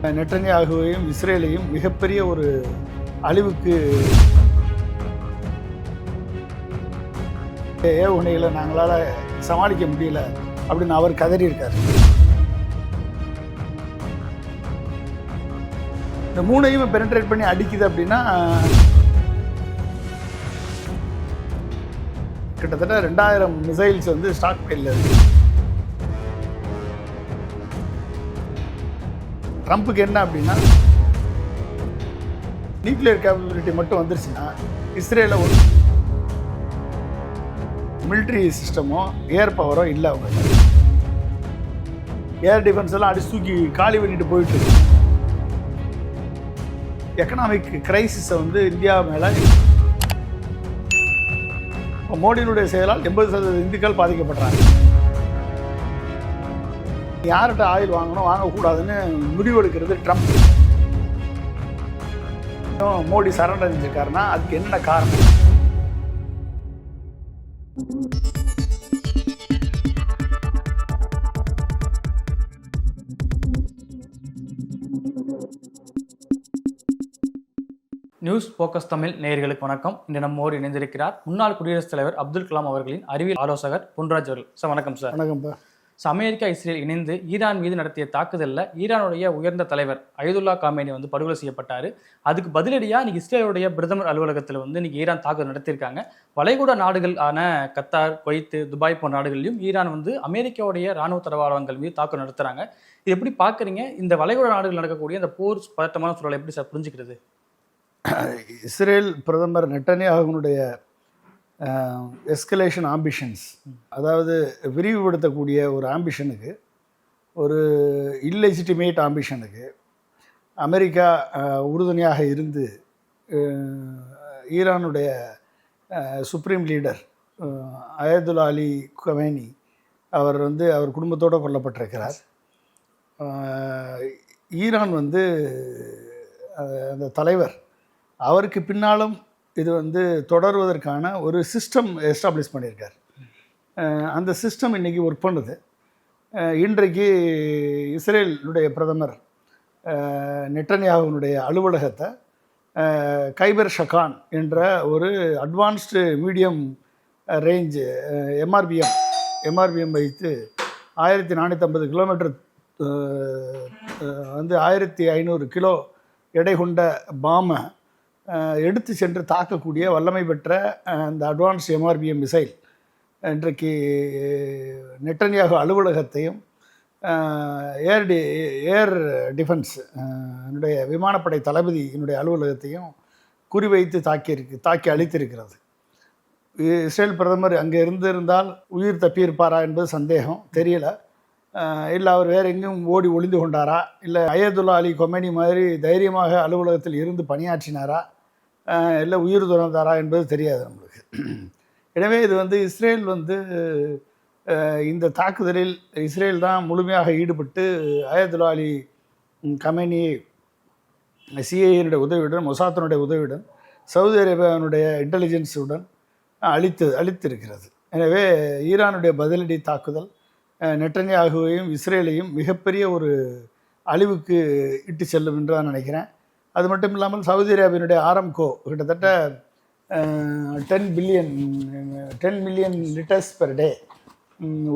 நெட்டன்யாகுவையும் இஸ்ரேலையும் மிகப்பெரிய ஒரு அழிவுக்கு ஏவுகணைகளை நாங்களால் சமாளிக்க முடியல அப்படின்னு அவர் கதறியிருக்கார். இந்த மூணையும் பெனட்ரேட் பண்ணி அடிக்குது அப்படின்னா கிட்டத்தட்ட 2000 மிசைல்ஸ் வந்து ஸ்டாக் பைலில் இருக்கு. ட்ரம்ப்புக்கு என்ன அப்படின்னா நியூக்ளியர் கேப்பபிலிட்டி மட்டும் வந்துருச்சுன்னா இஸ்ரேல ஒரு மிலிட்ரி சிஸ்டமோ ஏர் பவரோ இல்லை. அவங்க ஏர் டிஃபென்ஸ் எல்லாம் அடிச்சு தூக்கி காலி பண்ணிட்டு போயிட்டு இருக்கு. எக்கனாமிக் கிரைசிஸை வந்து இந்தியா மேலே மோடியினுடைய செயலால் 80% இந்துக்கள் பாதிக்கப்படுறாங்க. யார்கிட்ட ஆயில் வாங்கணும் வாங்கக்கூடாதுன்னு முடிவெடுக்கிறது ட்ரம்ப். மோடி சரண்டர் அடைஞ்சிருக்காருன்னா அதுக்கு என்ன காரணம்? நியூஸ் ஃபோக்கஸ் தமிழ் நேயர்களுக்கு வணக்கம். இன்று நம்மோடு இணைந்திருக்கிறார் முன்னாள் குடியரசுத் தலைவர் அப்துல் கலாம் அவர்களின் அறிவியல் ஆலோசகர் பொன்ராஜ் அவர்கள். சார் வணக்கம். சார் வணக்கம்ப்பா. அமெரிக்கா இஸ்ரேல் இணைந்து ஈரான் மீது நடத்திய தாக்குதலில் ஈரானுடைய உயர்ந்த தலைவர் அயதுல்லா காமேனி வந்து படுகொலை செய்யப்பட்டார். அதுக்கு பதிலடியாக இன்னைக்கு இஸ்ரேலுடைய பிரதமர் அலுவலகத்தில் வந்து இன்னைக்கு ஈரான் தாக்குதல் நடத்தியிருக்காங்க. வளைகுடா நாடுகள் ஆன கத்தார், குவைத்து, துபாய் போன்ற நாடுகளிலும் ஈரான் வந்து அமெரிக்காவுடைய ராணுவ தளவாடங்கள் மீது தாக்குதல் நடத்துகிறாங்க. இது எப்படி பார்க்குறீங்க? இந்த வளைகுடா நாடுகள் நடக்கக்கூடிய இந்த போர் பதட்டமான சூழலை எப்படி சார் புரிஞ்சுக்கிறது? இஸ்ரேல் பிரதமர் நெட்டன்யாகுனுடைய எஸ்கலேஷன் ஆம்பிஷன்ஸ், அதாவது விரிவுபடுத்தக்கூடிய ஒரு ஆம்பிஷனுக்கு, ஒரு இல்லெஜிட்டிமேட் ஆம்பிஷனுக்கு அமெரிக்கா உறுதுணையாக இருந்து ஈரானுடைய supreme leader Ayatollah Ali Khamenei அவர் வந்து அவர் குடும்பத்தோடு கொல்லப்பட்டிருக்கிறார். ஈரான் வந்து அந்த தலைவர் அவருக்கு பின்னாலும் இது வந்து தொடர்வதற்கான ஒரு சிஸ்டம் எஸ்டாப்ளிஷ் பண்ணியிருக்கார். அந்த சிஸ்டம் இன்றைக்கி ஒர்க் பண்ணுது. இன்றைக்கு இஸ்ரேலுடைய பிரதமர் நெட்டன்யாகுனுடைய அலுவலகத்தை கைபர் ஷகான் என்ற ஒரு அட்வான்ஸ்டு மீடியம் ரேஞ்சு எம்ஆர்பிஎம் வைத்து 1450 கிலோமீட்டர் வந்து 1500 கிலோ எடை கொண்ட பாமை எடுத்து சென்று தாக்கக்கூடிய வல்லமை பெற்ற அந்த அட்வான்ஸ் எம்ஆர்பிஎம் மிசைல் இன்றைக்கு நெட்டன்யாகு அலுவலகத்தையும் ஏர் டிஃபென்ஸ் என்னுடைய விமானப்படை தளபதி என்னுடைய அலுவலகத்தையும் குறிவைத்து தாக்கி அழித்திருக்கிறது. இஸ்ரேல் பிரதமர் அங்கே இருந்திருந்தால் உயிர் தப்பியிருப்பாரா என்பது சந்தேகம், தெரியலை. இல்லை அவர் வேறு எங்கேயும் ஓடி ஒளிந்து கொண்டாரா, இல்லை அயதுல்லா அலி கொமேனி மாதிரி தைரியமாக அலுவலகத்தில் இருந்து பணியாற்றினாரா, இல்லை உயிர் துறந்தாரா என்பது தெரியாது நம்மளுக்கு. எனவே இது வந்து இஸ்ரேல் வந்து இந்த தாக்குதலில் இஸ்ரேல் தான் முழுமையாக ஈடுபட்டு அயதுல்லா அலி கமேனியை சிஐஏனுடைய உதவியுடன், மொசாத்தினுடைய உதவியுடன், சவுதி அரேபியாவுடைய இன்டெலிஜென்ஸுடன் அழித்திருக்கிறது. எனவே ஈரானுடைய பதிலடி தாக்குதல் நெட்டன்யாகுவையும் இஸ்ரேலையும் மிகப்பெரிய ஒரு அழிவுக்கு இட்டு செல்லும் என்று நான் நினைக்கிறேன். அது மட்டும் இல்லாமல் சவுதி அரேபியனுடைய ஆரம்கோ கிட்டத்தட்ட 10 மில்லியன் லிட்டர்ஸ் பெர் டே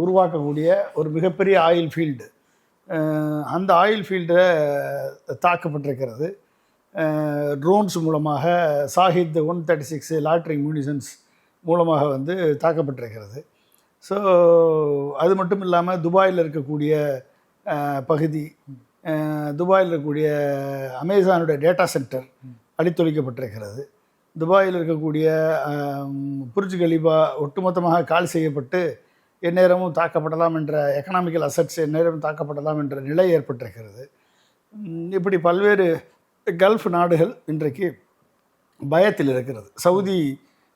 உருவாக்கக்கூடிய ஒரு மிகப்பெரிய ஆயில் ஃபீல்டு, அந்த ஆயில் ஃபீல்டில் தாக்கப்பட்டிருக்கிறது. ட்ரோன்ஸ் மூலமாக சாஹித் 136 லாட்ரிங் மியூனிஷன்ஸ் மூலமாக வந்து தாக்கப்பட்டிருக்கிறது. ஸோ அது மட்டும் இல்லாமல் துபாயில் இருக்கக்கூடிய பகுதி, துபாயில் இருக்கக்கூடிய அமேசானுடைய டேட்டா சென்டர் அழித்தொழிக்கப்பட்டிருக்கிறது. துபாயில் இருக்கக்கூடிய புர்ஜ் கலீஃபா ஒட்டுமொத்தமாக காலி செய்யப்பட்டு எந்நேரமும் தாக்கப்படலாம் என்ற எக்கனாமிக்கல் அசட்ஸ் எந்நேரமும் தாக்கப்படலாம் என்ற நிலை ஏற்பட்டிருக்கிறது. இப்படி பல்வேறு கல்ஃப் நாடுகள் இன்றைக்கு பயத்தில் இருக்கிறது.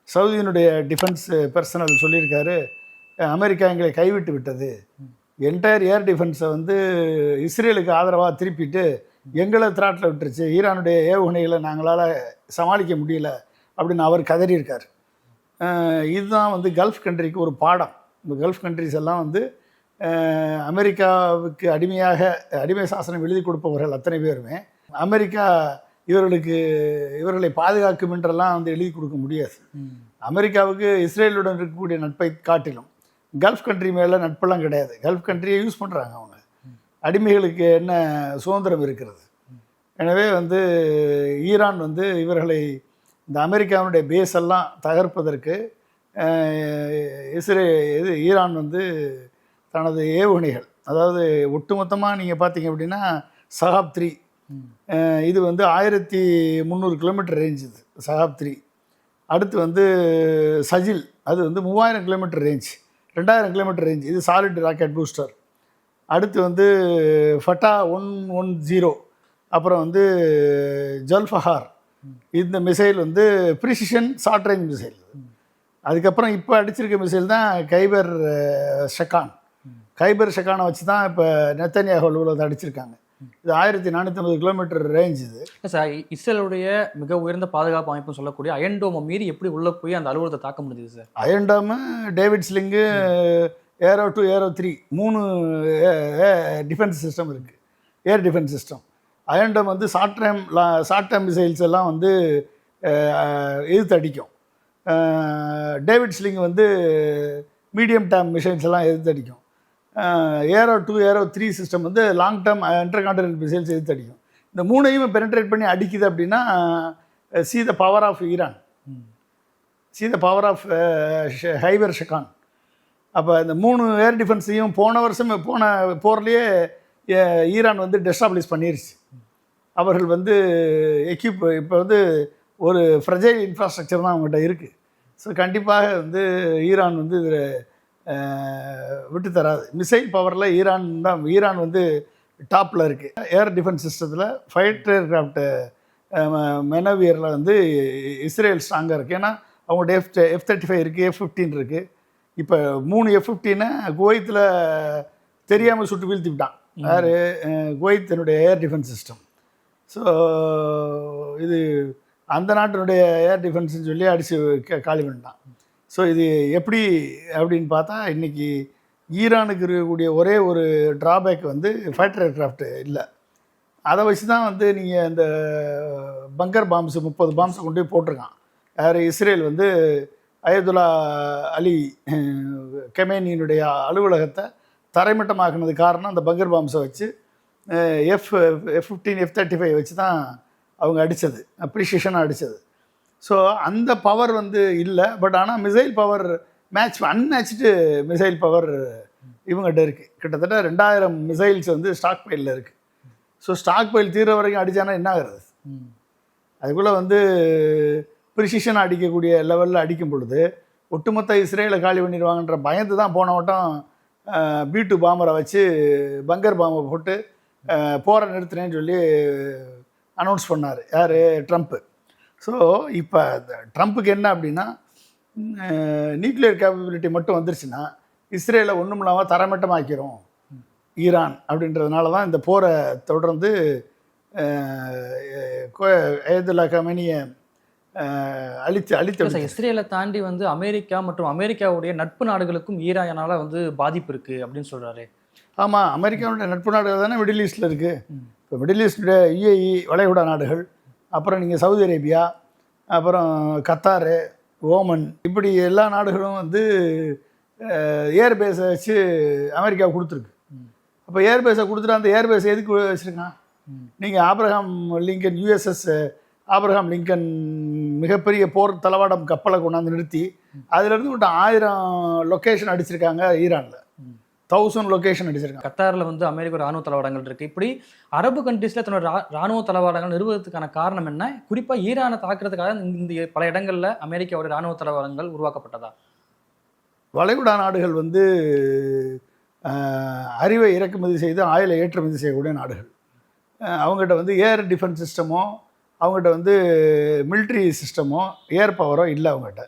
சவுதியினுடைய டிஃபென்ஸ் பர்சனல் சொல்லியிருக்காரு, அமெரிக்கா எங்களை கைவிட்டு விட்டது, என்டையர் ஏர் டிஃபென்ஸை வந்து இஸ்ரேலுக்கு ஆதரவாக திருப்பிட்டு எங்களை திராட்டில் விட்டுருச்சு, ஈரானுடைய ஏவுகணைகளை நாங்களால் சமாளிக்க முடியல அப்படின்னு அவர் கதறியிருக்கார். இதுதான் வந்து கல்ஃப் கண்ட்ரிக்கு ஒரு பாடம். இந்த கல்ஃப் கண்ட்ரிஸ் எல்லாம் வந்து அமெரிக்காவுக்கு அடிமை சாசனம் எழுதி கொடுப்பவர்கள் அத்தனை பேருமே அமெரிக்கா இவர்களை பாதுகாக்கும் என்றெல்லாம் வந்து எழுதி கொடுக்க முடியாது. அமெரிக்காவுக்கு இஸ்ரேலுடன் இருக்கக்கூடிய நட்பை காட்டிலும் கல்ஃப் கண்ட்ரி மேலே நட்பெல்லாம் கிடையாது. கல்ஃப் கண்ட்ரியை யூஸ் பண்ணுறாங்க அவங்க. அடிமைகளுக்கு என்ன சுதந்திரம் இருக்கிறது? எனவே வந்து ஈரான் வந்து இவர்களை இந்த அமெரிக்காவுடைய பேஸ் எல்லாம் தகர்ப்பதற்கு ஈரான் வந்து தனது ஏவுகணைகள், அதாவது ஒட்டுமொத்தமாக நீங்கள் பார்த்தீங்க அப்படின்னா சஹாப் 3 இது வந்து 1300 கிலோமீட்டர் ரேஞ்ச். இது சஹாப் 3. அடுத்து வந்து சஜில், அது வந்து 3000 கிலோமீட்டர் ரேஞ்ச், 2000 கிலோமீட்டர் ரேஞ்ச். இது சாலிட் ராக்கெட் பூஸ்டர். அடுத்து வந்து ஃபட்டா 110, அப்புறம் வந்து ஜல்ஃபஹார். இந்த மிசைல் வந்து ப்ரிசிஷன் ஷார்ட் ரேஞ்ச் மிசைல். அதுக்கப்புறம் இப்போ அடிச்சிருக்க மிசைல் தான் கைபர் ஷெக்கானை வச்சு தான் இப்போ நெத்தன்யாஹு அலுவலகத்தை அடிச்சிருக்காங்க. இது 1450 கிலோமீட்டர் ரேஞ்ச். இது சார், இஸ்ரேலுடைய மிக உயர்ந்த பாதுகாப்பு அமைப்புன்னு சொல்லக்கூடிய அயன்டோமை மீறி எப்படி உள்ளே போய் அந்த அலுவலகத்தை தாக்க முடியுது sir? Iron dome, David sling, Arrow 2, Arrow 3 3 defence system இருக்குது. Air defence system. அயன்டோம் வந்து ஷார்ட் டைம் மிசைல்ஸ் எல்லாம் வந்து எதிர்த்து அடிக்கும். டேவிட் ஸ்லிங் வந்து மீடியம் டேம் மிசைல்ஸ் எல்லாம் எதிர்த்து அடிக்கும். ஏரோ 2, ஏரோ 3 சிஸ்டம் வந்து லாங் டேர்ம் இன்டர்கான்டினென்டல் மிசைல்ஸ் எதிர்த்து அடிக்கும். இந்த மூணையும் பெனட்ரேட் பண்ணி அடிக்குது அப்படின்னா see the power of Iran, see the power of Kheibar Shekan. அப்போ இந்த 3 ஏர் டிஃபென்ஸையும் போன போர்லேயே ஈரான் வந்து டெஸ்டாப்ளிஷ் பண்ணிருச்சு. அவர்கள் வந்து இப்போ வந்து ஒரு ஃப்ரெஜைல் இன்ஃப்ராஸ்ட்ரக்சர் தான் அவங்ககிட்ட இருக்குது. ஸோ கண்டிப்பாக வந்து ஈரான் வந்து இதில் விட்டு தராது. மிசைல் பவரில் ஈரான் வந்து டாப்பில் இருக்குது. ஏர் டிஃபென்ஸ் சிஸ்டத்தில் ஃபைட்டர் ஏர்க்ராஃப்ட் மெனவியரில் வந்து இஸ்ரேல் ஸ்ட்ராங்காக இருக்குது. ஏன்னா அவங்கள்ட்ட F-35 இருக்குது, F-15 இருக்குது. இப்போ 3 F-15 குவைத்தில் தெரியாமல் சுட்டு வீழ்த்தி விட்டான். யார்? குவைத்தினுடைய ஏர் டிஃபென்ஸ் சிஸ்டம். ஸோ இது அந்த நாட்டினுடைய ஏர் டிஃபென்ஸ்னு சொல்லி அடித்து காலி பண்ணிட்டான். ஸோ இது எப்படி அப்படின்னு பார்த்தா இன்றைக்கி ஈரானுக்கு இருக்கக்கூடிய ஒரே ஒரு ட்ராபேக் வந்து ஃபைட்டர் ஏர்க்ராஃப்ட் இல்லை. அதை வச்சு தான் வந்து நீங்கள் இந்த பங்கர் பாம்ஸ் 30 பாம்ஸை கொண்டு போய் போட்டிருக்கான். யார்? இஸ்ரேல் வந்து அயதுல்லா அலி கமேனியினுடைய அலுவலகத்தை தரைமட்டமாக்குனது காரணம் அந்த பங்கர் பாம்ஸை வச்சு F-15 F-35 வச்சு தான் அவங்க அடித்தது, ப்ரிசிஷனாக அடித்தது. ஸோ அந்த பவர் வந்து இல்லை. பட் ஆனால் missile power unmatched missile power இவங்ககிட்ட இருக்குது. கிட்டத்தட்ட 2000 மிசைல்ஸ் வந்து ஸ்டாக் பைலில் இருக்குது. ஸோ ஸ்டாக் பைல் தீர வரைக்கும் அடித்தானா என்ன ஆகிறது? அதுக்குள்ளே வந்து ப்ரிசிஷனாக அடிக்கக்கூடிய லெவலில் அடிக்கும் பொழுது ஒட்டுமொத்த இஸ்ரேலை காலி பண்ணிடுவாங்கன்ற பயந்து தான் போன வட்டம் B-2 பாம்பரை வச்சு பங்கர் பாம்பை போட்டு போரை நிறுத்தினேன்னு சொல்லி அனௌன்ஸ் பண்ணார். யார்? ட்ரம்ப்பு. ஸோ இப்போ ட்ரம்ப்புக்கு என்ன அப்படின்னா, நியூக்ளியர் கேப்பபிலிட்டி மட்டும் வந்துருச்சுன்னா இஸ்ரேலை ஒன்றும் இல்லாமல் தரமட்டமாக்கிறோம் ஈரான் அப்படின்றதுனால தான் இந்த போரை தொடர்ந்து அயதுல்லா கமேனியை அழித்து இஸ்ரேலை தாண்டி வந்து அமெரிக்கா மற்றும் அமெரிக்காவுடைய நட்பு நாடுகளுக்கும் ஈரானால் வந்து பாதிப்பு இருக்குது அப்படின்னு சொல்கிறாரு. ஆமாம், அமெரிக்காவுடைய நட்பு நாடுகள் தானே மிடில் ஈஸ்டில் இருக்குது. இப்போ மிடில் ஈஸ்டுடைய UAE வளைகுடா நாடுகள், அப்புறம் நீங்கள் சவுதி அரேபியா, அப்புறம் கத்தாரு, ஓமன், இப்படி எல்லா நாடுகளும் வந்து ஏர்பேஸை வச்சு அமெரிக்காவுக்கு கொடுத்துருக்கு. அப்போ ஏர்பேஸை கொடுத்துட்டு அந்த ஏர்பேஸை எதுக்கு வச்சுருக்கான்? நீங்கள் Abraham Lincoln USS Abraham Lincoln மிகப்பெரிய போர் தளவாடம் கப்பலை கொண்டாந்து நிறுத்தி அதுலேருந்து விட்டு 1000 லொக்கேஷன் அடிச்சிருக்காங்க. ஈரானில் 1000 லொக்கேஷன் அடிச்சிருக்காங்க. கத்தாரில் வந்து அமெரிக்க ராணுவ தளவாடங்கள் இருக்குது. இப்படி அரபு கண்ட்ரீஸில் தன்னோட ராணுவ தளவாடங்கள் நிறுவனத்துக்கான காரணம் என்ன? குறிப்பாக ஈரானை தாக்குறதுக்காக இந்த பல இடங்களில் அமெரிக்காவோட ராணுவ தளவாடங்கள் உருவாக்கப்பட்டதா? வளைகுடா நாடுகள் வந்து அறிவை இறக்குமதி செய்து ஆயிலை ஏற்றுமதி செய்யக்கூடிய நாடுகள். அவங்ககிட்ட வந்து ஏர் டிஃபென்ஸ் சிஸ்டமோ, அவங்ககிட்ட வந்து மிலிட்ரி சிஸ்டமோ, ஏர் பவரோ இல்லை அவங்ககிட்ட.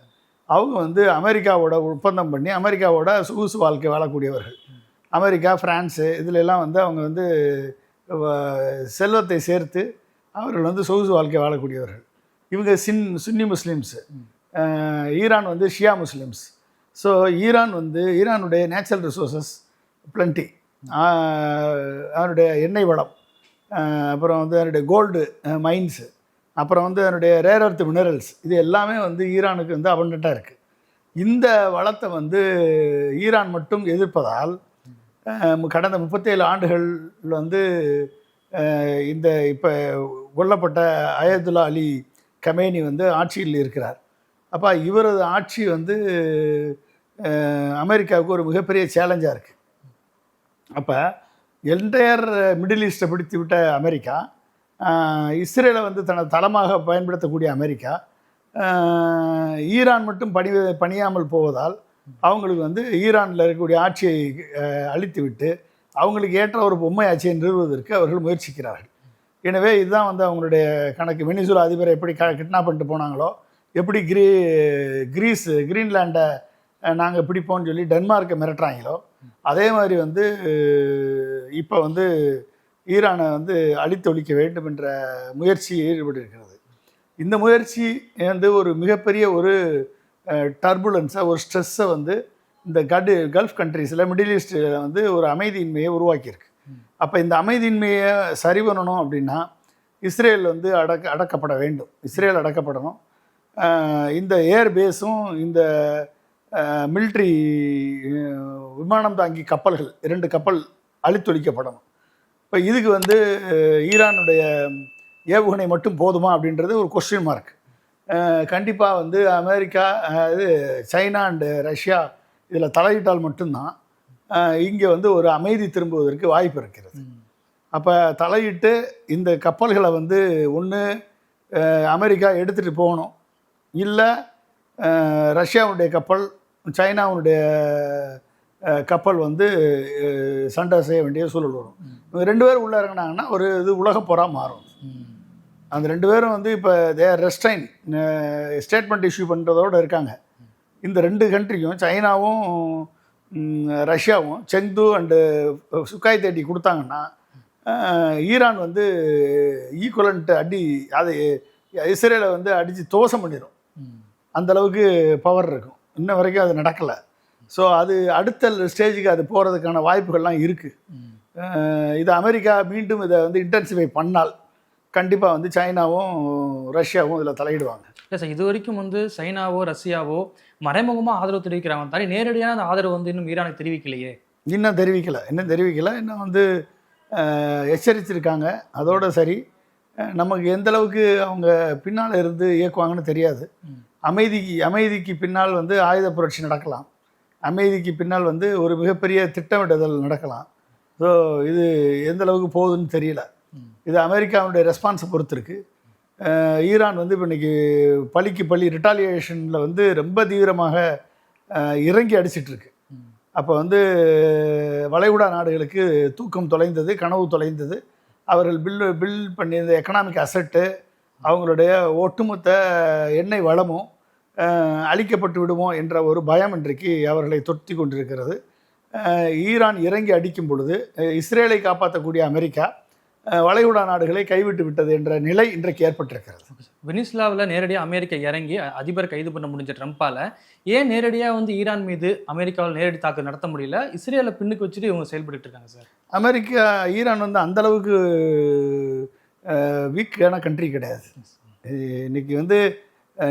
அவங்க வந்து அமெரிக்காவோட ஒப்பந்தம் பண்ணி அமெரிக்காவோட சொகுசு வாழ்க்கை வாழக்கூடியவர்கள். அமெரிக்கா, ஃப்ரான்ஸு இதிலெல்லாம் வந்து அவங்க வந்து செல்வத்தை சேர்த்து அவர்கள் வந்து சொகுசு வாழ்க்கை வாழக்கூடியவர்கள். இவங்க சுன்னி முஸ்லீம்ஸு, ஈரான் வந்து ஷியா முஸ்லீம்ஸ். ஸோ ஈரானுடைய நேச்சுரல் ரிசோர்ஸஸ் பிளண்டி, அதனுடைய எண்ணெய் வளம், அப்புறம் வந்து அதனுடைய கோல்டு மைன்ஸு, அப்புறம் வந்து அதனுடைய ரேர் எர்த் மினரல்ஸ், இது எல்லாமே வந்து ஈரானுக்கு வந்து அபண்டண்ட்டாக இருக்குது. இந்த வளத்தை வந்து ஈரான் மட்டும் எதிர்ப்பதால் கடந்த 37 ஆண்டுகள் வந்து இந்த இப்போ கொல்லப்பட்ட அயதுல்லா அலி கமேனி வந்து ஆட்சியில் இருக்கிறார். அப்போ இவரது ஆட்சி வந்து அமெரிக்காவுக்கு ஒரு மிகப்பெரிய சேலஞ்சாக இருக்குது. அப்போ என்டையர் மிடில் ஈஸ்ட்டை பிடித்து விட்ட அமெரிக்கா, இஸ்ரேலை வந்து தனது தளமாக பயன்படுத்தக்கூடிய அமெரிக்கா, ஈரான் மட்டும் பணியாமல் போவதால் அவங்களுக்கு வந்து ஈரானில் இருக்கக்கூடிய ஆட்சியை அழித்து விட்டு அவங்களுக்கு ஏற்ற ஒரு பொம்மை ஆட்சியை நிறுவுவதற்கு அவர்கள் முயற்சிக்கிறார்கள். எனவே இதுதான் வந்து அவங்களுடைய கணக்கு. வெனிசுலா அதிபரை எப்படி கிட்னாப் பண்ணிட்டு போனாங்களோ, எப்படி கிரீன்லாண்டை நாங்கள் பிடிப்போம்னு சொல்லி டென்மார்க்கை மிரட்டுறாங்களோ, அதே மாதிரி வந்து இப்போ வந்து ஈரானை வந்து அழித்தொழிக்க வேண்டும் என்ற முயற்சியில் ஈடுபட்டிருக்கிறது. இந்த முயற்சி வந்து ஒரு மிகப்பெரிய ஒரு டர்புலன்ஸை, ஒரு ஸ்ட்ரெஸ்ஸை வந்து இந்த கல்ஃப் கண்ட்ரீஸில், மிடில் ஈஸ்ட்டில் வந்து ஒரு அமைதியின்மையை உருவாக்கியிருக்கு. அப்போ இந்த அமைதியின்மையை சரி பண்ணணும் அப்படின்னா இஸ்ரேல் வந்து அடக்கப்பட வேண்டும். இஸ்ரேல் அடக்கப்படணும். இந்த ஏர் பேஸும் இந்த மிலிட்ரி விமானம் தாங்கி கப்பல்கள் 2 கப்பல் அழித்தொழிக்கப்படணும். இப்போ இதுக்கு வந்து ஈரானுடைய ஏவுகணை மட்டும் போதுமா அப்படின்றது ஒரு கொஸ்டின் மார்க். கண்டிப்பாக வந்து அமெரிக்கா, சைனா அண்டு ரஷ்யா இதில் தலையிட்டால் மட்டும்தான் இங்கே வந்து ஒரு அமைதி திரும்புவதற்கு வாய்ப்பு இருக்கிறது. அப்போ தலையிட்டு இந்த கப்பல்களை வந்து ஒன்று அமெரிக்கா எடுத்துகிட்டு போகணும், இல்லை ரஷ்யாவுடைய கப்பல், சைனாவுடைய கப்பல் வந்து சண்டை செய்ய வேண்டிய சூழல் வரும். இவங்க 2 பேரும் உள்ளே இறங்கினாங்கன்னா ஒரு இது உலக போராக மாறும். அந்த 2 பேரும் வந்து இப்போ ரெஸ்ட்ரைன் ஸ்டேட்மெண்ட் இஷ்யூ பண்ணுறதோடு இருக்காங்க. இந்த 2 கண்ட்ரியும், சைனாவும் ரஷ்யாவும் செங்து அண்டு சுக்காய் தேட்டி கொடுத்தாங்கன்னா ஈரான் வந்து ஈக்குவலண்ட் அது இஸ்ரேலை வந்து அடித்து தோசம் பண்ணிடும். அந்தளவுக்கு பவர் இருக்கும். இன்ன வரைக்கும் அது நடக்கலை. ஸோ அது அடுத்த ஸ்டேஜுக்கு அது போகிறதுக்கான வாய்ப்புகள்லாம் இருக்குது. இது அமெரிக்கா மீண்டும் இதை வந்து இன்டென்சிஃபை பண்ணால் கண்டிப்பாக வந்து சைனாவும் ரஷ்யாவும் இதில் தலையிடுவாங்க. இல்லை சார், இது வரைக்கும் வந்து சைனாவோ ரஷ்யாவோ மறைமுகமாக ஆதரவு தெரிவிக்கிறாங்க, தாண்டி நேரடியான அந்த ஆதரவு வந்து இன்னும் ஈரானுக்கு தெரிவிக்கலையே. இன்னும் தெரிவிக்கலை. இன்னும் வந்து எச்சரிச்சிருக்காங்க. அதோட சரி, நமக்கு எந்த அளவுக்கு அவங்க பின்னால் இருந்து இயக்குவாங்கன்னு தெரியாது. அமைதிக்கு பின்னால் வந்து ஆயுத புரட்சி நடக்கலாம். அமைதிக்கு பின்னால் வந்து ஒரு மிகப்பெரிய திட்டமிடுதல் நடக்கலாம். ஸோ இது எந்த அளவுக்கு போகுதுன்னு தெரியல. இது அமெரிக்காவுடைய ரெஸ்பான்ஸை பொறுத்து இருக்குது. ஈரான் வந்து இப்போ இன்றைக்கி பழி ரிட்டாலியேஷனில் வந்து ரொம்ப தீவிரமாக இறங்கி அடிச்சிட்ருக்கு. அப்போ வந்து வளைகுடா நாடுகளுக்கு தூக்கம் தொலைந்தது, கனவு தொலைந்தது. அவர்கள் பில் பண்ணியிருந்த எக்கனாமிக் அசட்டு, அவங்களுடைய ஒட்டுமொத்த எண்ணெய் வளமும் அழிக்கப்பட்டு விடுமோ என்ற ஒரு பயம் இன்றைக்கு அவர்களை தொற்றி கொண்டிருக்கிறது. ஈரான் இறங்கி அடிக்கும் பொழுது இஸ்ரேலை காப்பாற்றக்கூடிய அமெரிக்கா வளைகுடா நாடுகளை கைவிட்டு விட்டது என்ற நிலை இன்றைக்கு ஏற்பட்டிருக்கிறது. வெனிசுலாவில் நேரடியாக அமெரிக்கா இறங்கி அதிபர் கைது பண்ண முடிஞ்ச ட்ரம்ப்பால் ஏன் நேரடியாக வந்து ஈரான் மீது அமெரிக்காவில் நேரடி தாக்குதல் நடத்த முடியல? இஸ்ரேலை பின்னுக்கு வச்சுட்டு இவங்க செயல்பட்டு இருக்காங்க சார். ஈரான் வந்து அந்தளவுக்கு வீக்கான கண்ட்ரி கிடையாது. இன்றைக்கி வந்து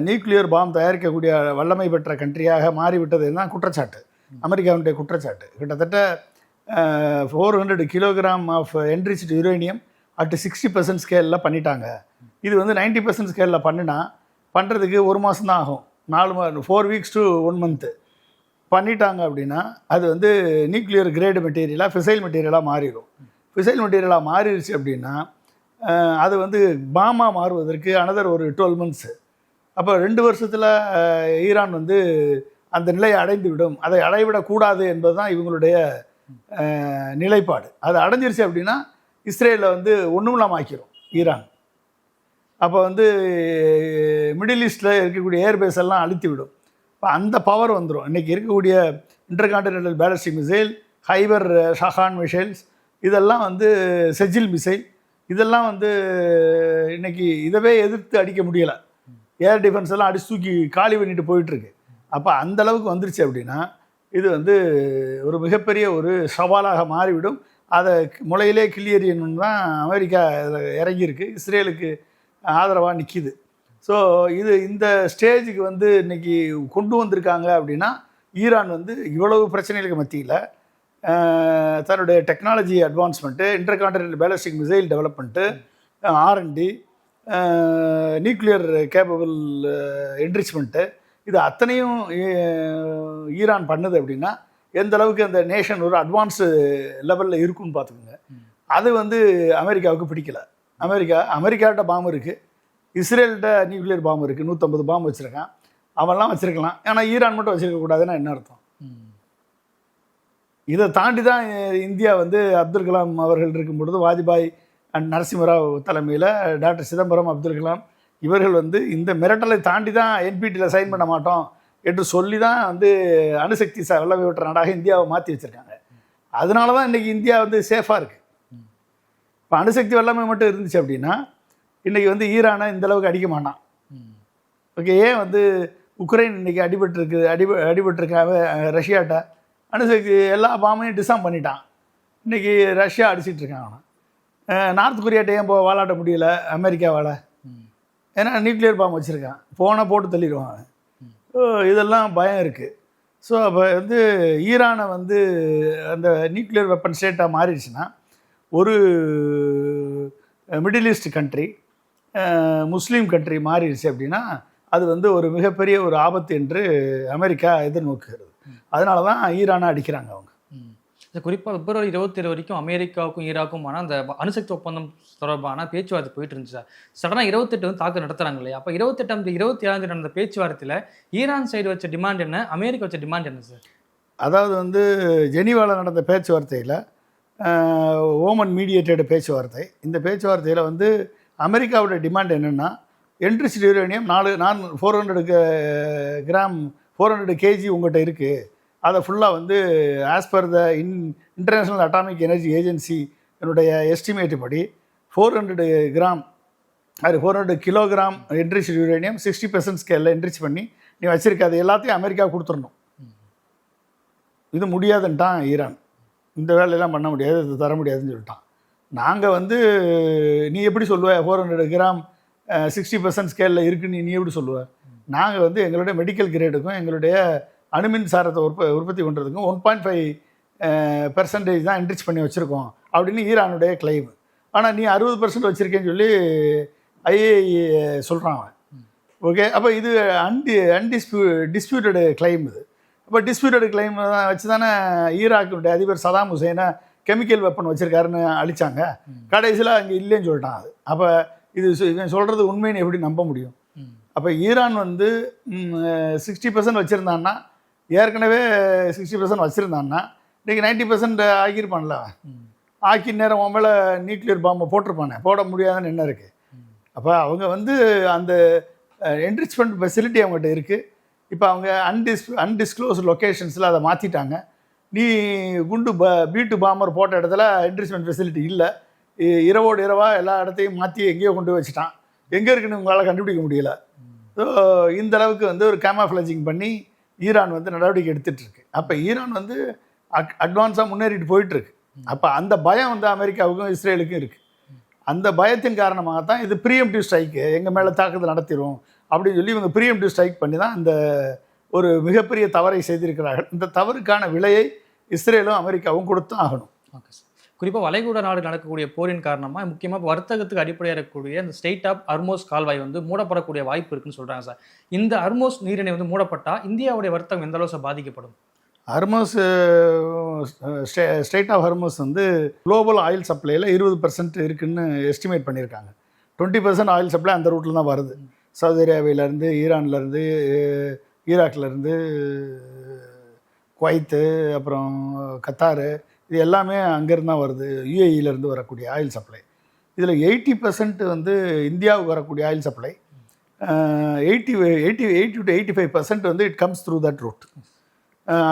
நியூக்ளியர் பாம் தயாரிக்கக்கூடிய வல்லமை பெற்ற கண்ட்ரியாக மாறிவிட்டது தான் குற்றச்சாட்டு, அமெரிக்காவுடைய குற்றச்சாட்டு. கிட்டத்தட்ட 400 kilogram of enriched uranium at 60% ஸ்கேலில் பண்ணிட்டாங்க. இது வந்து 90% ஸ்கேலில் பண்ணுறதுக்கு 1 மாதம் தான் ஆகும். 4 வீக்ஸ் டு 1 மந்த்து பண்ணிட்டாங்க அப்படின்னா அது வந்து நியூக்ளியர் கிரேடு மெட்டீரியலாக ஃபிசைல் மெட்டீரியலாக மாறிடும். ஃபிசைல் மெட்டீரியலாக மாறிடுச்சு அப்படின்னா அது வந்து பாமாக மாறுவதற்கு அனதர் ஒரு 12 மந்த்ஸு. அப்போ 2 வருஷத்தில் ஈரான் வந்து அந்த நிலையை அடைந்து விடும். அதை அடைவிடக்கூடாது என்பது தான் இவங்களுடைய நிலைப்பாடு. அது அடைஞ்சிருச்சு அப்படின்னா இஸ்ரேலில் வந்து ஒன்றுமில்லாமல் ஆக்கிரும் ஈரான். அப்போ வந்து மிடில் ஈஸ்டில் இருக்கக்கூடிய ஏர்பேஸ் எல்லாம் அழித்து விடும். இப்போ அந்த பவர் வந்துடும். இன்றைக்கி இருக்கக்கூடிய இன்டர்கான்டினென்டல் பேலிஸ்டிக் மிசைல், ஹைபர் ஷஹான் மிசைல்ஸ், இதெல்லாம் வந்து செஜில் மிசைல், இதெல்லாம் வந்து இன்றைக்கி இதவே எதிர்த்து அடிக்க முடியலை. ஏர் டிஃபென்ஸ் எல்லாம் அடிச்சு தூக்கி காலி பண்ணிட்டு போயிட்டுருக்கு. அப்போ அந்தளவுக்கு வந்துருச்சு அப்படின்னா இது வந்து ஒரு மிகப்பெரிய ஒரு சவாலாக மாறிவிடும். அதை முளையிலே கிளியறியணும்னு தான் அமெரிக்கா இதில் இறங்கியிருக்கு, இஸ்ரேலுக்கு ஆதரவாக நிற்கிது. ஸோ இந்த ஸ்டேஜுக்கு வந்து இன்றைக்கி கொண்டு வந்திருக்காங்க அப்படின்னா, ஈரான் வந்து இவ்வளவு பிரச்சனைகளுக்கு மத்தியில் தன்னுடைய technology advancement, intercontinental ballistic missile development, R&D, nuclear capable enrichment, இது அத்தனையும் ஈரான் பண்ணுது அப்படின்னா எந்த அளவுக்கு அந்த நேஷன் ஒரு அட்வான்ஸு லெவலில் இருக்குன்னு பார்த்துக்கோங்க. அது வந்து அமெரிக்காவுக்கு பிடிக்கல. அமெரிக்காட்ட பாம்பு இருக்குது, இஸ்ரேல்கிட்ட நியூக்ளியர் பாம்பு இருக்குது, 150 பாம்பு வச்சுருக்கான். அவெல்லாம் வச்சுருக்கலாம், ஆனால் ஈரான் மட்டும் வச்சுருக்கக்கூடாதுன்னா என்ன அர்த்தம்? இதை தாண்டி தான் இந்தியா வந்து அப்துல் கலாம் அவர்கள் இருக்கும் பொழுது வாஜ்பாய் அண்ட் நரசிம்மராவ் தலைமையில் டாக்டர் சிதம்பரம், அப்துல் கலாம் இவர்கள் வந்து இந்த மிரட்டலை தாண்டி தான் NPTயில் சைன் பண்ண மாட்டோம் என்று சொல்லி தான் வந்து அணுசக்தி வல்லமை பெற்ற நாடாக இந்தியாவை மாற்றி வச்சுருக்காங்க. அதனால தான் இன்றைக்கி இந்தியா வந்து சேஃபாக இருக்குது. இப்போ அணுசக்தி வல்லமை மட்டும் இருந்துச்சு அப்படின்னா இன்றைக்கி வந்து ஈரானை இந்தளவுக்கு அடிக்க மாட்டான். ஓகே, ஏன் வந்து உக்ரைன் இன்றைக்கி அடிபட்டிருக்காங்க ரஷ்யாட்ட அணுசக்தி எல்லா பாம்பையும் டிசாம் பண்ணிட்டான். இன்றைக்கி ரஷ்யா அடிச்சிட்டு இருக்கான். அவனை நார்த் கொரியாட்ட ஏன் வாலாட்ட முடியல அமெரிக்காவால்? ஏன்னா நியூக்ளியர் பாம்பு வச்சுருக்கான், போனால் போட்டு தள்ளிடுவான். ஸோ இதெல்லாம் பயம் இருக்குது. ஸோ அப்போ வந்து ஈரானை வந்து அந்த நியூக்ளியர் வெப்பன் ஸ்டேட்டாக மாறிடுச்சுன்னா ஒரு மிடில் ஈஸ்ட் கண்ட்ரி, முஸ்லீம் கண்ட்ரி மாறிடுச்சு அப்படின்னா அது வந்து ஒரு மிகப்பெரிய ஒரு ஆபத்து என்று அமெரிக்கா எதிர்நோக்குகிறது. அதனால தான் ஈரானை அடிக்கிறாங்க அவங்க. குறிப்பாக பிப்ரவரி 27 வரைக்கும் அமெரிக்காவுக்கும் ஈராக்குமான அந்த அணுசக்தி ஒப்பந்தம் தொடர்பான பேச்சுவார்த்தை போயிட்டு இருந்துச்சு சார். சடனாக 28 வந்து தாக்குதல் நடத்துறாங்க இல்லையா? அப்போ 28 27 நடந்த பேச்சுவார்த்தையில் ஈரான் சைடு வச்ச டிமாண்ட் என்ன, அமெரிக்கா வச்ச டிமாண்ட் என்ன சார்? அதாவது வந்து ஜெனீவாவில் நடந்த பேச்சுவார்த்தையில் ஓமன் மீடியேட்டட் பேச்சுவார்த்தை. இந்த பேச்சுவார்த்தையில் வந்து அமெரிக்காவோட டிமாண்ட் என்னென்னா, என்ரிச்டு யுரேனியம் 400 கிராம் 400 kg உங்கள்கிட்ட இருக்குது, அதை ஃபுல்லாக வந்து as per the international atomic energy agency என்னுடைய எஸ்டிமேட்டு படி 400 கிராம் 400 கிலோகிராம் என்ரிச்டு யுரேனியம் 60% ஸ்கேலில் என்ரிச் பண்ணி நீ வச்சுருக்க, அது எல்லாத்தையும் அமெரிக்கா கொடுத்துடணும். இது முடியாதுன்ட்டான் ஈரான். இந்த வேலையெல்லாம் பண்ண முடியாது, இது தர முடியாதுன்னு சொல்லிட்டான். நாங்கள் வந்து நீ எப்படி சொல்லுவ 400 கிராம் 60% ஸ்கேலில் இருக்குன்னு நீ எப்படி சொல்லுவ? நாங்கள் வந்து எங்களுடைய மெடிக்கல் கிரேடுக்கும் எங்களுடைய அணுமின் சாரத்தை உற்பத்தி பண்ணுறதுக்கும் 1.5% தான் என்ரிச் பண்ணி வச்சுருக்கோம் அப்படின்னு ஈரானுடைய கிளைம். ஆனால் நீ 60% வச்சுருக்கேன்னு சொல்லி IAEA சொல்கிறான் அவன். ஓகே, அப்போ இது டிஸ்பியூட்டடு கிளைம். இது அப்போ டிஸ்பியூட்டடு கிளைம் தான் வச்சு தானே ஈராக்கினுடைய அதிபர் சதாம் ஹுசைனை கெமிக்கல் வெப்பன் வச்சுருக்காருன்னு அழிச்சாங்க. கடைசியில் அங்கே இல்லைன்னு சொல்லிட்டான். அது அப்போ இவன் சொல்கிறது உண்மைன்னு எப்படி நம்ப முடியும்? அப்போ ஈரான் வந்து 60% வச்சுருந்தான்னா, ஏற்கனவே 60% வச்சுருந்தான்னா இன்றைக்கி 90% ஆக்கியிருப்பான்ல. ஆக்கி நேரம் உன் மேலே நியூக்ளியர் பாம்பை போட்டிருப்பானே, போட முடியாதுன்னு என்ன இருக்குது? அப்போ அவங்க வந்து அந்த என்ரிச்மெண்ட் ஃபெசிலிட்டி அவங்ககிட்ட இருக்குது. இப்போ அவங்க அன்டிஸ்க்ளோஸ் லொக்கேஷன்ஸில் அதை மாற்றிட்டாங்க. நீ குண்டு பீட்டு பாம்பர் போட்ட இடத்துல என்ரிச்மெண்ட் ஃபெசிலிட்டி இல்லை, இரவோடு இரவாக எல்லா இடத்தையும் மாற்றி எங்கேயோ கொண்டு வச்சுட்டான். எங்கே இருக்குன்னு உங்களால் கண்டுபிடிக்க முடியல. ஸோ இந்த அளவுக்கு வந்து ஒரு கேமஃப்ளேஜிங் பண்ணி ஈரான் வந்து நடவடிக்கை எடுத்துகிட்டு இருக்கு. அப்போ ஈரான் வந்து அட்வான்ஸாக முன்னேறிட்டு போயிட்டுருக்கு. அப்போ அந்த பயம் வந்து அமெரிக்காவுக்கும் இஸ்ரேலுக்கும் இருக்குது. அந்த பயத்தின் காரணமாகத்தான் இது ப்ரீஎம்டிவ் ஸ்ட்ரைக்கு, எங்கள் மேலே தாக்குதல் நடத்திடும் அப்படின்னு சொல்லி இவங்க ப்ரீஎம்டிவ் ஸ்ட்ரைக் பண்ணி தான் இந்த ஒரு மிகப்பெரிய தவறை செய்திருக்கிறார்கள். இந்த தவறுக்கான விலையை இஸ்ரேலும் அமெரிக்காவும் கொடுத்து ஆகணும். Okay sir. குறிப்பாக வளைகுடா நாடு நடக்கக்கூடிய போரின் காரணமாக முக்கியமாக வர்த்தகத்துக்கு அடிப்படையாக இருக்கக்கூடிய இந்த ஸ்டேட் ஆஃப் ஹர்மோஸ் கால்வாய் வந்து மூடப்படக்கூடிய வாய்ப்பு இருக்குன்னு சொல்கிறாங்க சார். இந்த ஹர்மோஸ் நீரிணை வந்து மூடப்பட்டால் இந்தியாவுடைய வர்த்தகம் எந்த அளவு பாதிக்கப்படும்? ஹர்மோஸ் ஸ்டேட் ஆஃப் ஹர்மோஸ் வந்து குளோபல் ஆயில் சப்ளையில் 20% இருக்குதுன்னு எஸ்டிமேட் பண்ணியிருக்காங்க. 20% ஆயில் சப்ளை அந்த ரூட்டில் தான் வருது. சவுதி அரேபியாவிலேருந்து, ஈரான்லேருந்து, ஈராக்லேருந்து, குவைத்து, அப்புறம் கத்தாரு, இது எல்லாமே அங்கேருந்து தான் வருது. UAEலேருந்து வரக்கூடிய ஆயில் சப்ளை. இதில் 80% வந்து இந்தியாவுக்கு வரக்கூடிய ஆயில் சப்ளை. 80 to 85% வந்து it comes through that route.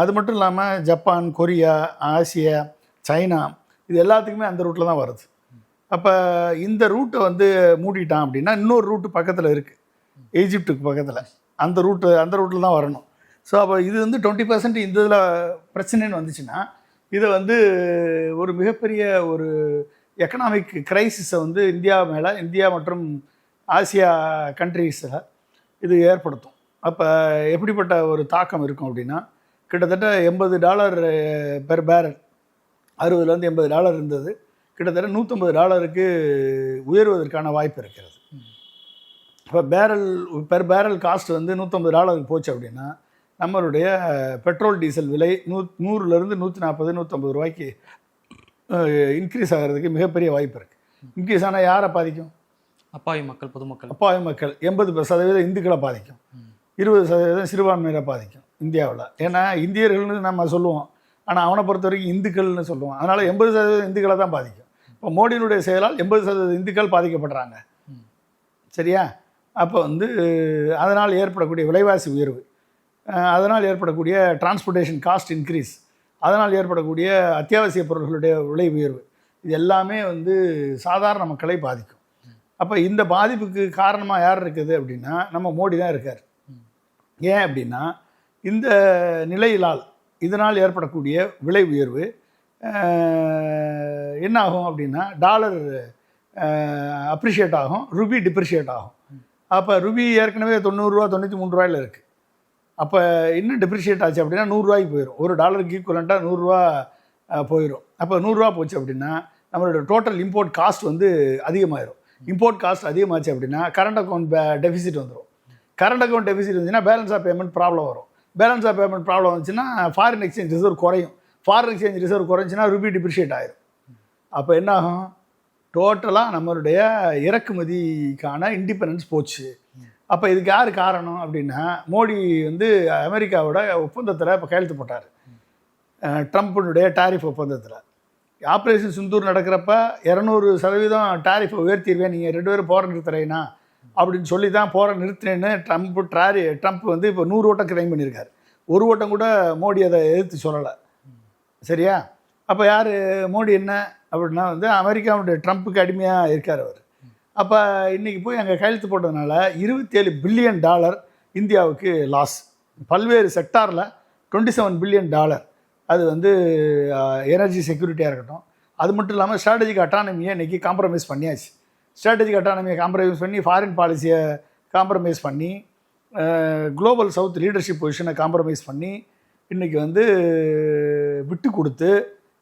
அது மட்டும் இல்லாமல் ஜப்பான், கொரியா, ஆசியா, சைனா, இது எல்லாத்துக்குமே அந்த ரூட்டில் தான் வருது. அப்போ இந்த ரூட்டை வந்து மூடிட்டான் அப்படின்னா இன்னொரு ரூட்டு பக்கத்தில் இருக்குது, ஈஜிப்டுக்கு பக்கத்தில். அந்த ரூட்டில் தான் வரணும். ஸோ அப்போ இது வந்து 20% இந்த இதில் பிரச்சனைன்னு வந்துச்சுன்னா இதை வந்து ஒரு மிகப்பெரிய ஒரு எக்கனாமிக் கிரைசிஸை வந்து இந்தியா மற்றும் ஆசியா கண்ட்ரீஸில் இது ஏற்படுத்தும். அப்போ எப்படிப்பட்ட ஒரு தாக்கம் இருக்கும் அப்படின்னா, கிட்டத்தட்ட $80 பெர் பேரல், $60லேருந்து $80 இருந்தது, கிட்டத்தட்ட $150 உயர்வதற்கான வாய்ப்பு இருக்கிறது. இப்போ பெர் பேரல் காஸ்ட் வந்து $150 போச்சு அப்படின்னா நம்மளுடைய பெட்ரோல் டீசல் விலை 100லேருந்து 140 150 இன்க்ரீஸ் ஆகிறதுக்கு மிகப்பெரிய வாய்ப்பு இருக்குது. இன்க்ரீஸ் ஆனால் யாரை பாதிக்கும்? அப்பாவி மக்கள், பொதுமக்கள். 80% இந்துக்களை பாதிக்கும், 20% சிறுபான்மையினரை பாதிக்கும் இந்தியாவில். ஏன்னா இந்தியர்கள்னு நம்ம சொல்லுவோம், ஆனால் அவனை பொறுத்த வரைக்கும் இந்துக்கள்னு சொல்லுவோம். அதனால் 80% இந்துக்களை தான் பாதிக்கும். இப்போ மோடியினுடைய செயலால் 80% இந்துக்கள் பாதிக்கப்படுறாங்க. சரியா? அப்போ வந்து அதனால் ஏற்படக்கூடிய விலைவாசி உயர்வு, அதனால் ஏற்படக்கூடிய டிரான்ஸ்போர்ட்டேஷன் காஸ்ட் இன்க்ரீஸ், அதனால் ஏற்படக்கூடிய அத்தியாவசிய பொருட்களுடைய விலை உயர்வு, இது எல்லாமே வந்து சாதாரண மக்களை பாதிக்கும். அப்போ இந்த பாதிப்புக்கு காரணமாக யார் இருக்குது அப்படின்னா நம்ம மோடி தான் இருக்கார். ஏன் அப்படின்னா இந்த இதனால் ஏற்படக்கூடிய விலை உயர்வு என்ன ஆகும் அப்படின்னா டாலர் அப்ரிஷியேட் ஆகும், ருபி டிப்ரிஷியேட் ஆகும். அப்போ ருபி ஏற்கனவே 90 ரூபா 93 ரூபாயில் இருக்குது. அப்போ இன்னும் டிப்ரிஷியேட் ஆச்சு அப்படின்னா $100 போயிடும். ஒரு டாலருக்கு ஈக்குவலண்ட்டாக $100 போயிடும். அப்போ $100 போச்சு அப்படின்னா நம்மளோட டோட்டல் இம்போர்ட் காஸ்ட் வந்து அதிகமாகிடும். இம்போர்ட் காஸ்ட் அதிகமாச்சு அப்படின்னா கரண்ட் அக்கௌண்ட் டெபிசிட் வந்துடும். கரண்ட் அக்கௌண்ட் டெபிசிட் வந்துச்சுன்னா பேலன்ஸ் ஆஃப் பேமெண்ட் ப்ராப்ளம் வரும். பேலன்ஸ் ஆஃப் பேமெண்ட் ப்ராப்ளம் வந்துச்சுன்னா ஃபாரின் எக்ஸ்சேஞ்ச் ரிசர்வ் குறையும். ஃபாரின் எக்ஸ்சேஞ்ச் ரிசர்வ் குறைஞ்சின்னா ருபி டிப்ரிஷியேட் ஆயிடும். அப்போ என்ன ஆகும்? டோட்டலாக நம்மளுடைய இறக்குமதிக்கான இண்டிபெண்டன்ஸ் போச்சு. அப்போ இதுக்கு யார் காரணம் அப்படின்னா மோடி வந்து அமெரிக்காவோட ஒப்பந்தத்தில் இப்போ கையெழுத்து போட்டார், ட்ரம்ப்பினுடைய டாரிஃப் ஒப்பந்தத்தில். ஆப்ரேஷன் சிந்தூர் நடக்கிறப்ப 200% டாரிஃபை உயர்த்திடுவேன், நீங்கள் 2 பேரும் போகிற நிறுத்துறேன்னா அப்படின்னு சொல்லி தான் போகிற நிறுத்தினேன்னு ட்ரம்ப் வந்து இப்போ 100 ஓட்டம் கிளைம் பண்ணியிருக்காரு. ஒரு ஓட்டம் கூட மோடி அதை எதிர்த்து சொல்லலை. சரியா? அப்போ யார் மோடி என்ன அப்படின்னா வந்து அமெரிக்காவுடைய ட்ரம்ப்புக்கு அடிமையாக இருக்கார் அவர். அப்போ இன்றைக்கி போய் அங்கே கையெழுத்து போட்டதுனால $27 பில்லியன் இந்தியாவுக்கு லாஸ். பல்வேறு செக்டாரில் $27 பில்லியன். அது வந்து எனர்ஜி செக்யூரிட்டியாக இருக்கட்டும், அது மட்டும் இல்லாமல் ஸ்ட்ராட்டஜிக் அட்டானமியை இன்றைக்கி காம்ப்ரமைஸ் பண்ணியாச்சு. ஸ்ட்ராட்டஜிக் அட்டானமியை காம்ப்ரமைஸ் பண்ணி, ஃபாரின் பாலிசியை காம்ப்ரமைஸ் பண்ணி, குளோபல் சவுத் லீடர்ஷிப் பொசிஷனை காம்ப்ரமைஸ் பண்ணி, இன்றைக்கி வந்து விட்டு கொடுத்து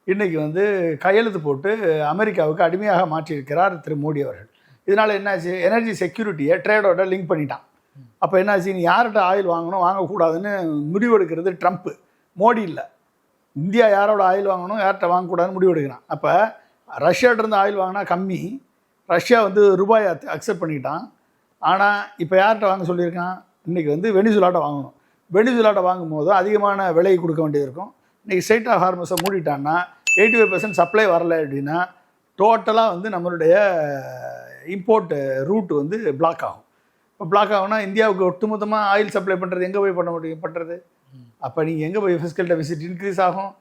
இன்றைக்கி வந்து கையெழுத்து போட்டு அமெரிக்காவுக்கு அடிமையாக மாற்றியிருக்கிறார் திரு மோடி அவர்கள். இதனால் என்னாச்சு? எனர்ஜி செக்யூரிட்டியை ட்ரேடோட லிங்க் பண்ணிட்டான். அப்போ என்னாச்சு? நீ யார்கிட்ட ஆயில் வாங்கணும் வாங்கக்கூடாதுன்னு முடிவெடுக்கிறது ட்ரம்ப்பு, மோடி இல்லை. இந்தியா யாரோட ஆயில் வாங்கணும் யார்கிட்ட வாங்கக்கூடாதுன்னு முடிவெடுக்கிறான். அப்போ ரஷ்யாட்டிருந்து ஆயில் வாங்கினா கம்மி, ரஷ்யா வந்து ரூபாயை அக்செப்ட் பண்ணிக்கிட்டான். ஆனால் இப்போ யார்கிட்ட வாங்க சொல்லியிருக்கான்? இன்றைக்கி வந்து வெனிசுலாட்ட வாங்கணும். வெனிசுலாட்ட வாங்கும் போது அதிகமான விலை கொடுக்க வேண்டியது இருக்கும். இன்றைக்கி ஸ்ட்ரெய்ட் ஆஃப் ஹார்மஸை மூடிட்டான்னா 85% சப்ளை வரலை அப்படின்னா டோட்டலாக வந்து நம்மளுடைய இம்போர்ட் ரூட் வந்து பிளாக் ஆகும். இப்போ பிளாக் ஆகும்னா இந்தியாவுக்கு ஒட்டுமொத்தமாக ஆயில் சப்ளை பண்ணுறது எங்கே போய் பண்ணுறது? அப்போ நீங்கள் எங்கே போய் ஃபிஸ்கல் டெபிசிட் இன்க்ரீஸ் ஆகும்,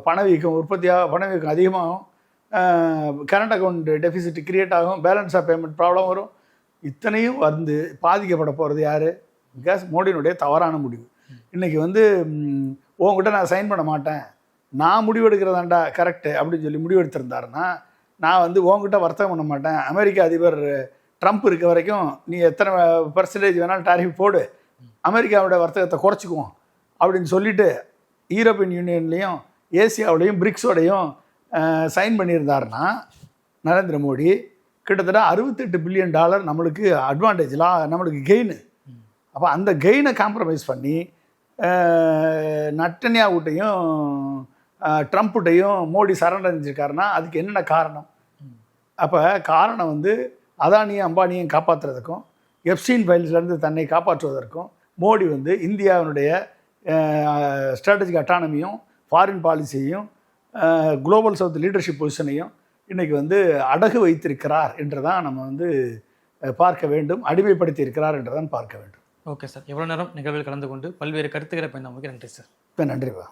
பணவீக்கம் அதிகமாகும், கரண்ட் அக்கௌண்ட் டெபிசிட் கிரியேட் ஆகும், பேலன்ஸ் ஆஃப் பேமெண்ட் ப்ராப்ளம் வரும். இத்தனையும் வந்து பாதிக்கப்பட போகிறது யார்? பிகாஸ் மோடியினுடைய தவறான முடிவு. இன்றைக்கி வந்து உங்ககிட்ட நான் சைன் பண்ண மாட்டேன், நான் முடிவெடுக்கிறதாண்டா கரெக்டு அப்படின்னு சொல்லி முடிவெடுத்திருந்தாருன்னா நான் வந்து உங்ககிட்ட வர்த்தகம் பண்ண மாட்டேன், அமெரிக்க அதிபர் ட்ரம்ப் இருக்க வரைக்கும் நீ எத்தனை % வேணாலும் டாரிஃப் போடு, அமெரிக்காவோட வர்த்தகத்தை குறைச்சிக்குவோம் அப்படின்னு சொல்லிட்டு யூரோப்பியன் யூனியன்லேயும் ஏசியாவோடையும் பிரிக்ஸோடையும் சைன் பண்ணியிருந்தாருன்னா நரேந்திர மோடி கிட்டத்தட்ட $68 பில்லியன் நம்மளுக்கு அட்வான்டேஜ்லாம், நம்மளுக்கு கெயின். அப்போ அந்த கெயினை காம்ப்ரமைஸ் பண்ணி நட்டன்யாவுட்டையும் ட்ரம்ப்கிட்டையும் மோடி சரணடைஞ்சிருக்காருன்னா அதுக்கு என்னென்ன காரணம்? அப்போ காரணம் வந்து அதானியும் அம்பானியும் காப்பாற்றுறதுக்கும் எப்ஸ்டீன் ஃபைல்ஸ்லேருந்து தன்னை காப்பாற்றுவதற்கும் மோடி வந்து இந்தியாவினுடைய ஸ்ட்ராட்டஜிக் அட்டானமியும் ஃபாரின் பாலிசியையும் குளோபல் சவுத் லீடர்ஷிப் பொசிஷனையும் இன்றைக்கி வந்து அடகு வைத்திருக்கிறார் என்று தான் நம்ம வந்து பார்க்க வேண்டும், அடிமைப்படுத்தி இருக்கிறார் என்று தான் பார்க்க வேண்டும். ஓகே சார், எவ்வளோ நேரம் நிகழ்வில் கலந்து கொண்டு பல்வேறு கருத்துக்களை பயந்தவங்களுக்கு நன்றி சார். நன்றிப்பா.